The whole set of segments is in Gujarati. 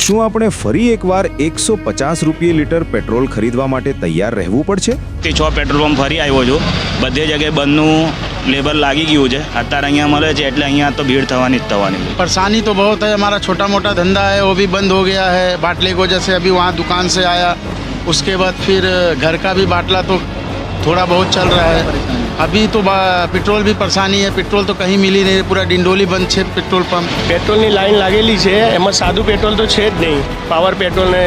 શું આપણે ફરી એકવાર 150 રૂપિયા લીટર પેટ્રોલ ખરીદવા માટે તૈયાર રહેવું પડશે? તે 6 પેટ્રોલ પંપ ફરી આવ્યો છું, બધે જગ્યાએ બંધનું લેબર લાગી ગયું છે. અત્યારે અહીંયા મળે છે એટલે અહીંયા તો ભીડ થવાની જ થવાની છે. परेशानी तो बहुत है. हमारा छोटा मोटा धंधा है वो भी बंद हो गया है. बाटले को जैसे अभी वहाँ दुकान से आया, उसके बाद फिर घर का भी बाटला तो थोड़ा बहुत चल रहा है. अभी तो पेट्रोल भी परेशानी है. पेट्रोल तो कहीं मिली नहीं. पूरा डिंडोली बंद है पेट्रोल पंप. પેટ્રોલની લાઈન લાગેલી છે, એમાં સાદું પેટ્રોલ તો છે જ નહીં, પાવર પેટ્રોલ ને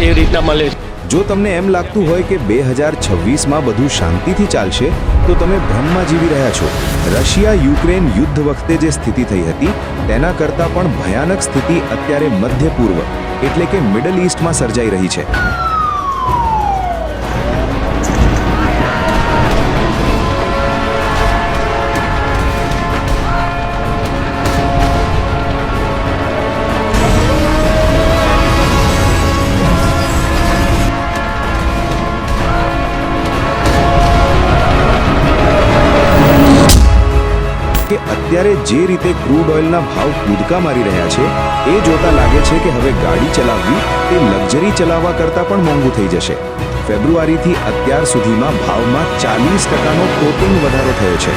એ રીતના મળે છે. જો તમને એમ લાગતું હોય કે 2026માં બધું શાંતિથી ચાલશે તો તમે ભ્રમમાં જીવી રહ્યા છો. રશિયા યુક્રેન યુદ્ધ વખતે જે સ્થિતિ થઈ હતી તેના કરતાં પણ ભયાનક સ્થિતિ અત્યારે મધ્ય પૂર્વ એટલે કે મિડલ ઈસ્ટમાં સર્જાઈ રહી છે. કે અત્યારે જે રીતે ક્રૂડ ઓઇલના ભાવ કૂદકા મારી રહ્યા છે એ જોતા લાગે છે કે હવે ગાડી ચલાવવી તે લક્ઝરી ચલાવવા કરતાં પણ મોંઘું થઈ જશે. ફેબ્રુઆરીથી અત્યાર સુધીમાં ભાવમાં 40%નો કોટિંગ વધારો થયો છે.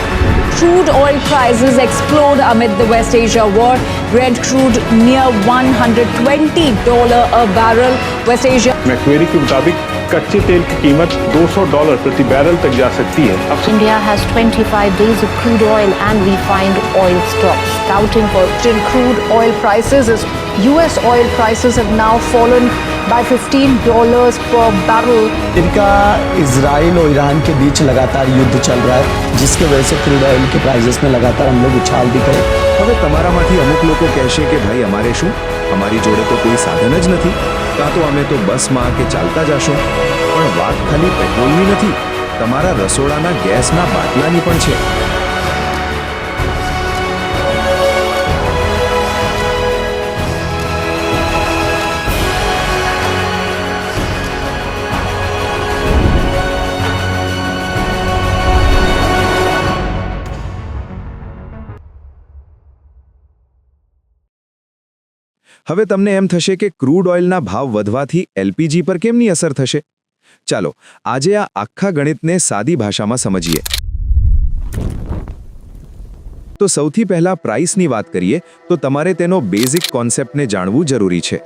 Crude oil prices explode amid the West Asia war. Brent crude near $120 a barrel. West Asia. Macquarie के मुताबिक कच्चे तेल की कीमत $200 प्रति बैरल तक जा सकती है. India has 25 days of crude oil and refined oil stocks. Scouting for crude oil prices as US oil prices have now fallen by $15 per barrel. इनका इजराइल और ईरान के बीच लगातार युद्ध चल रहा है, जिसकी वजह से क्रूड ऑयल के प्राइसेस में लगातार हम लोग उछाल दिख रहे हैं. હવે તમારામાંથી અમુક લોકો કહેશે કે ભાઈ અમારે શું, અમારી જોડે તો કોઈ સાધન જ નથી, કાં તો અમે તો બસમાં કે ચાલતા જશું. પણ વાત ખાલી પેટ્રોલની નથી, તમારા રસોડાના ગેસના બાટલાની પણ છે. હવે તમને એમ થશે કે ક્રૂડ ઓઇલના ભાવ વધવાથી એલપીજી પર કેમની અસર થશે? ચાલો આજે આ આખા ગણિતને સાદી ભાષામાં સમજીએ. તો સૌથી પહેલા પ્રાઇસની વાત કરીએ તો તમારે તેનો બેઝિક કોન્સેપ્ટને જાણવું જરૂરી છે.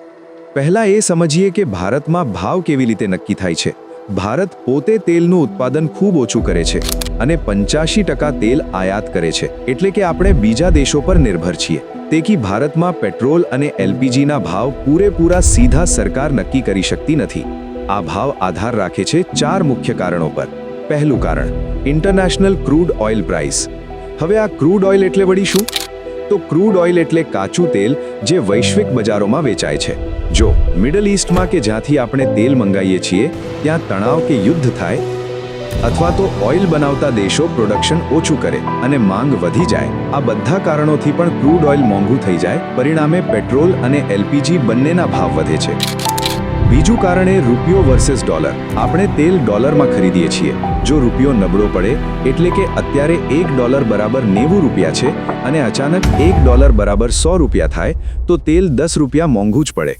પહેલા એ સમજીએ કે ભારતમાં ભાવ કેવી રીતે નક્કી થાય છે. ભારત પોતે તેલનું ઉત્પાદન ખૂબ ઓછું કરે છે અને 85% તેલ આયાત કરે છે, એટલે કે આપણે બીજા દેશો પર નિર્ભર છીએ. તેથી ભારતમાં પેટ્રોલ અને એલપીજીના ભાવ પૂરેપૂરા સીધા સરકાર નક્કી કરી શકતી નથી. આ ભાવ આધાર રાખે છે 4 મુખ્ય કારણો પર. પહેલું કારણ ઇન્ટરનેશનલ ક્રૂડ ઓઇલ પ્રાઇસ. હવે આ ક્રૂડ ઓઇલ એટલે વળી શું? તો ક્રૂડ ઓઇલ એટલે કાચું તેલ જે વૈશ્વિક બજારોમાં વેચાય છે. જો મિડલ ઈસ્ટમાં કે જ્યાંથી આપણે તેલ મંગાવીએ છીએ ત્યાં તણાવ કે યુદ્ધ થાય, અથવા તો ઓઇલ બનાવતા દેશો પ્રોડક્શન ઓછું કરે અને માંગ વધી જાય, આ બધા કારણોથી પણ ક્રૂડ ઓઇલ મોંઘું થઈ જાય. પરિણામે પેટ્રોલ અને એલપીજી બંનેના ભાવ વધે છે. બીજું કારણ એ રૂપિયો વર્સેસ ડોલર. આપણે તેલ ડોલરમાં ખરીદીએ છીએ. જો રૂપિયો નબળો પડે એટલે કે અત્યારે $1 બરાબર 90 રૂપિયા છે અને અચાનક $1 બરાબર 100 રૂપિયા થાય તો તેલ 10 રૂપિયા મોંઘું જ પડે.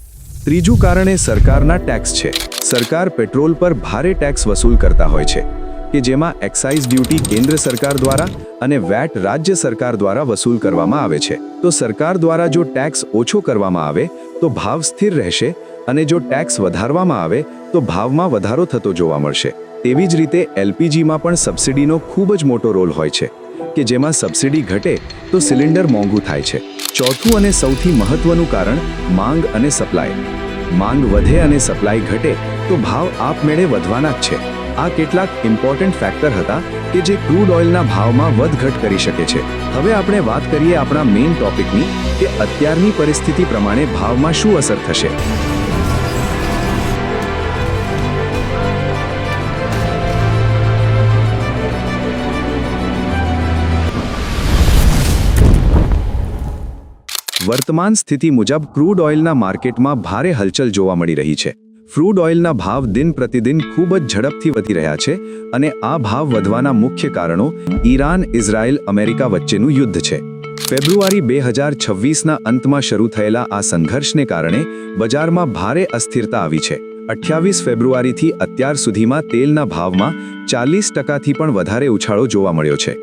ત્રીજું કારણ એ સરકારના ટેક્સ છે. સરકાર પેટ્રોલ પર ભારે ટેક્સ વસૂલ કરતા હોય છે કે જેમાં એક્સાઇઝ ડ્યુટી કેન્દ્ર સરકાર દ્વારા અને વેટ રાજ્ય સરકાર દ્વારા વસૂલ કરવામાં આવે છે. તો સરકાર દ્વારા જો ટેક્સ ઓછો કરવામાં આવે તો ભાવ સ્થિર રહેશે અને જો ટેક્સ વધારવામાં આવે તો ભાવમાં વધારો થતો જોવા મળશે. તેવી જ રીતે એલપીજીમાં પણ સબસિડીનો ખૂબ જ મોટો રોલ હોય છે કે જેમાં સબસિડી ઘટે તો સિલિન્ડર મોંઘું થાય છે. ચોથું અને સૌથી મહત્વનું કારણ માંગ અને સપ્લાય. માંગ વધે અને સપ્લાય ઘટે તો ભાવ આપમેળે વધવાના જ છે. આ કેટલાક ઇમ્પોર્ટન્ટ ફેક્ટર હતા કે જે ક્રૂડ ઓઇલના ભાવમાં વધઘટ કરી શકે છે. હવે આપણે વાત કરીએ આપણા મેઇન ટોપિકની કે અત્યારની પરિસ્થિતિ પ્રમાણે ભાવમાં શું અસર થશે. વર્તમાન સ્થિતિ મુજબ ક્રૂડ ઓઇલના માર્કેટમાં ભારે હલચલ જોવા મળી રહી છે. ક્રૂડ ઓઇલના ભાવ દિન પ્રતિદિન ખૂબ જ ઝડપથી વધી રહ્યા છે અને આ ભાવ વધવાના મુખ્ય કારણો ઈરાન, ઇઝરાયલ, અમેરિકા વચ્ચેનું યુદ્ધ છે. ફેબ્રુઆરી 2026ના અંતમાં શરૂ થયેલા આ સંઘર્ષને કારણે બજારમાં ભારે અસ્થિરતા આવી છે. 28 ફેબ્રુઆરીથી અત્યાર સુધીમાં તેલના ભાવમાં 40%થી પણ વધારે ઉછાળો જોવા મળ્યો છે.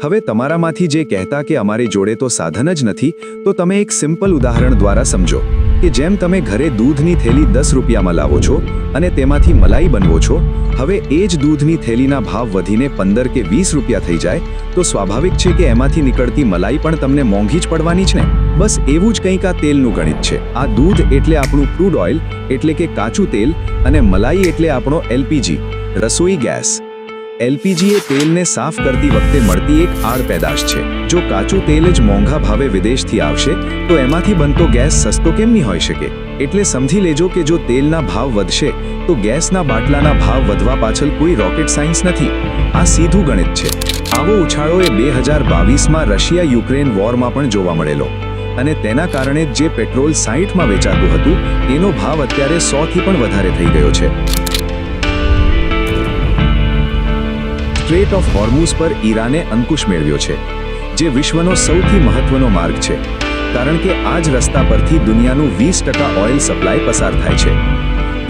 હવે તમારામાંથી જે કહેતા કે અમારી જોડે તો સાધન જ નથી, તો તમે એક સિમ્પલ ઉદાહરણ દ્વારા સમજો કે જેમ તમે ઘરે દૂધની થેલી 10 રૂપિયામાં લાવો છો અને તેમાંથી મલાઈ બનવો છો, હવે એ જ દૂધની થેલીના ભાવ વધીને 15 કે 20 રૂપિયા થઈ જાય તો સ્વાભાવિક છે કે એમાંથી નીકળતી મલાઈ પણ તમને મોંઘી જ પડવાની છે ને. બસ એવું જ કંઈક આ તેલનું ગણિત છે. આ દૂધ એટલે આપણું ક્રૂડ ઓઇલ એટલે કે કાચું તેલ, અને મલાઈ એટલે આપણો એલપીજી રસોઈ ગેસ. એલપીજી એ તેલને સાફ કરતી વખતે મળતી એક આડ પેદાશ છે. જો કાચું તેલ જ મોંઘા ભાવે વિદેશથી આવશે તો એમાંથી બનતો ગેસ સસ્તો કેમ નહીં હોઈ શકે? એટલે સમજી લેજો કે જો તેલના ભાવ વધશે તો ગેસના બાટલાના ભાવ વધવા પાછળ કોઈ રોકેટ સાયન્સ નથી. આ સીધું ગણિત છે. આવો ઉછાળો એ 2022માં રશિયા યુક્રેન વોરમાં પણ જોવા મળેલો, અને તેના કારણે જે પેટ્રોલ 60માં વેચાતું હતું એનો ભાવ અત્યારે 100થી પણ વધારે થઈ ગયો છે. સ્ટ્રેટ ઓફ હોર્મુઝ પર ઈરાને અંકુશ મેળવ્યો છે, જે વિશ્વનો સૌથી મહત્વનો માર્ગ છે, કારણ કે આ જ રસ્તા પરથી દુનિયાનું 20% ઓઇલ સપ્લાય પસાર થાય છે.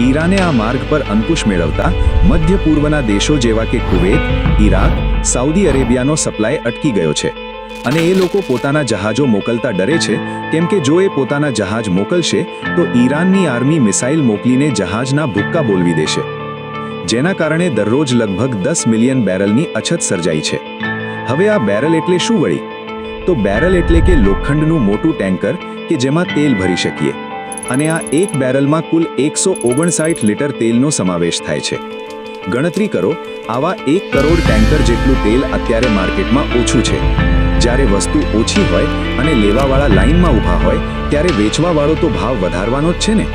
ઈરાને આ માર્ગ પર અંકુશ મેળવતા મધ્ય પૂર્વના દેશો જેવા કે કુવેત, ઇરાક, સાઉદી અરેબિયાનો સપ્લાય અટકી ગયો છે, અને એ લોકો પોતાના જહાજો મોકલતા ડરે છે, કેમ કે જો એ પોતાના જહાજ મોકલશે તો ઈરાનની આર્મી મિસાઇલ મોકલીને જહાજના ભૂક્કા બોલવી દેશે, જેના કારણે દરરોજ લગભગ 10 મિલિયન બેરલની અછત સર્જાઈ છે. હવે આ બેરલ એટલે શું વળી? તો બેરલ એટલે કે લોખંડનું મોટું ટેન્કર કે જેમાં તેલ ભરી શકીએ, અને આ એક બેરલમાં કુલ 159 લિટર તેલનો સમાવેશ થાય છે. ગણતરી કરો, આવા 1 કરોડ ટેન્કર જેટલું તેલ અત્યારે માર્કેટમાં ઓછું છે. જ્યારે વસ્તુ ઓછી હોય અને લેવાવાળા લાઇનમાં ઊભા હોય ત્યારે વેચવાવાળો તો ભાવ વધારવાનો જ છે ને.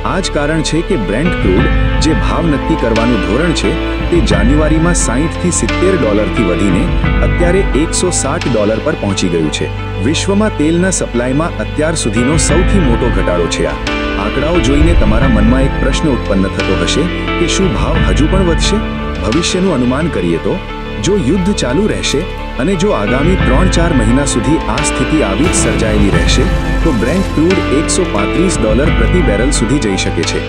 આ જ કારણ છે કે બ્રેન્ટ ક્રૂડ, જે ભાવ નક્કી કરવાનું ધોરણ છે, તે જાન્યુઆરીમાં $60થી $70થી વધીને અત્યારે $160 પર પહોંચી ગયું છે. વિશ્વમાં તેલના સપ્લાયમાં અત્યાર સુધીનો સૌથી મોટો ઘટાડો છે. આ આંકડાઓ જોઈને તમારા મનમાં એક પ્રશ્ન ઉત્પન્ન થતો હશે કે શું ભાવ હજુ પણ વધશે? ભવિષ્યનું અનુમાન કરીએ તો, જો યુદ્ધ ચાલુ રહેશે અને જો આગામી 3-4 મહિના સુધી આ સ્થિતિ આવી જ સર્જાયેલી રહેશે તો બ્રેન્ટ ક્રૂડ $135 પ્રતિ બેરલ સુધી જઈ શકે છે.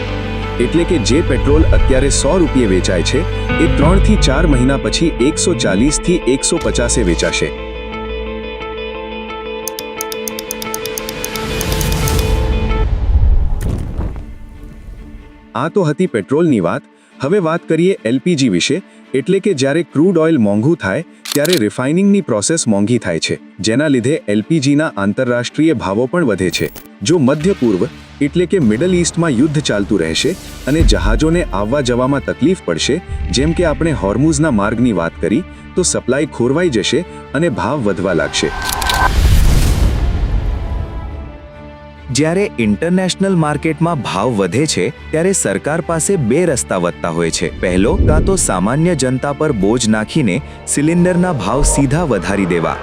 એટલે કે જે પેટ્રોલ અત્યારે 100 રૂપિયે વેચાય છે એ 3થી 4 મહિના પછી 140થી 150 વેચાશે. આ તો હતી પેટ્રોલની વાત. હવે વાત કરીએ એલપીજી વિશે. એટલે કે જ્યારે ક્રૂડ ઓઇલ મોંઘું થાય ત્યારે રિફાઇનિંગની પ્રોસેસ મોંઘી થાય છે, જેના લીધે એલપીજીના આંતરરાષ્ટ્રીય ભાવો પણ વધે છે. જો મધ્ય પૂર્વ એટલે કે મિડલ ઈસ્ટમાં યુદ્ધ ચાલતું રહેશે અને જહાજોને આવવા જવામાં તકલીફ પડશે, જેમ કે આપણે હોર્મુઝના માર્ગની વાત કરી, તો સપ્લાય ખોરવાઈ જશે અને ભાવ વધવા લાગશે. જ્યારે ઇન્ટરનેશનલ માર્કેટમાં ભાવ વધે છે ત્યારે સરકાર પાસે 2 રસ્તા વધતા હોય છે. પહેલો, કાં તો સામાન્ય જનતા પર બોજ નાખીને સિલિન્ડરના ભાવ સીધા વધારી દેવા,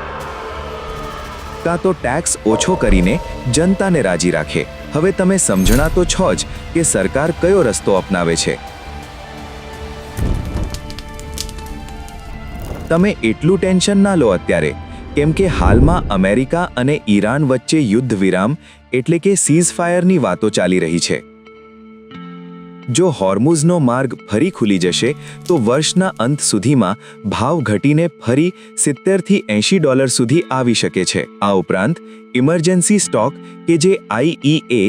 કાં તો ટેક્સ ઓછો કરીને જનતાને રાજી રાખે. હવે તમે સમજણા તો છો જ કે સરકાર કયો રસ્તો અપનાવે છે. તમે એટલું ટેન્શન ના લો અત્યારે, કેમ કે હાલમાં અમેરિકા અને ઈરાન વચ્ચે યુદ્ધ વિરામ એટલે કે સીઝફાયરની વાતો ચાલી રહી છે. જો હોર્મુઝનો માર્ગ ફરી ખુલી જશે તો વર્ષના અંત સુધીમાં ભાવ ઘટીને ફરી $70થી $80 સુધી આવી શકે છે. આ ઉપરાંત ઇમરજન્સી સ્ટોક કે જે IEA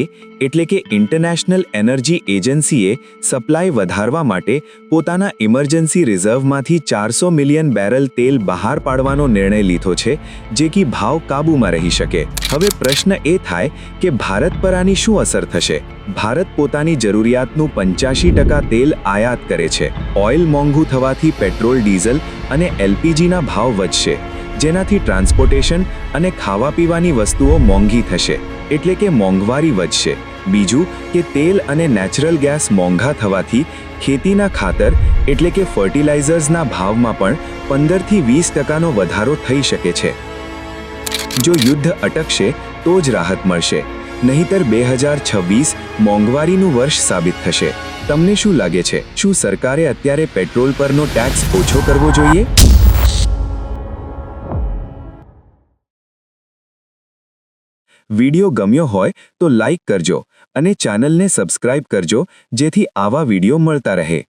એટલે કે ઇન્ટરનેશનલ એનર્જી એજન્સીએ સપ્લાય વધારવા માટે પોતાના ઇમરજન્સી રિઝર્વમાંથી 400 મિલિયન બેરલ તેલ બહાર પાડવાનો નિર્ણય લીધો છે, જેથી ભાવ કાબૂમાં રહી શકે. હવે પ્રશ્ન એ થાય કે ભારત પર આની શું અસર થશે? ભારત પોતાની જરૂરિયાતનું 85% તેલ આયાત કરે છે. ઓઇલ મોંઘું થવાથી પેટ્રોલ, ડીઝલ અને એલપીજીના ભાવ વધશે, જેનાથી ટ્રાન્સપોર્ટેશન અને ખાવા પીવાની વસ્તુઓ મોંઘી થશે, એટલે કે મોંઘવારી વધશે. બીજું કે તેલ અને નેચરલ ગેસ મોંઘા થવાથી ખેતીના ખાતર એટલે કે ફર્ટિલાઇઝર્સના ભાવમાં પણ 15થી 20% વધારો થઈ શકે છે. જો યુદ્ધ અટકશે તો જ રાહત મળશે, નહીંતર 2026 મોંઘવારીનું વર્ષ સાબિત થશે. તમને શું લાગે છે, શું સરકારે અત્યારે પેટ્રોલ પરનો ટેક્સ ઓછો કરવો જોઈએ? વિડિયો ગમ્યો હોય તો લાઈક કરજો અને ચેનલને સબસ્ક્રાઇબ કરજો જેથી આવા વિડિયો મળતા રહે.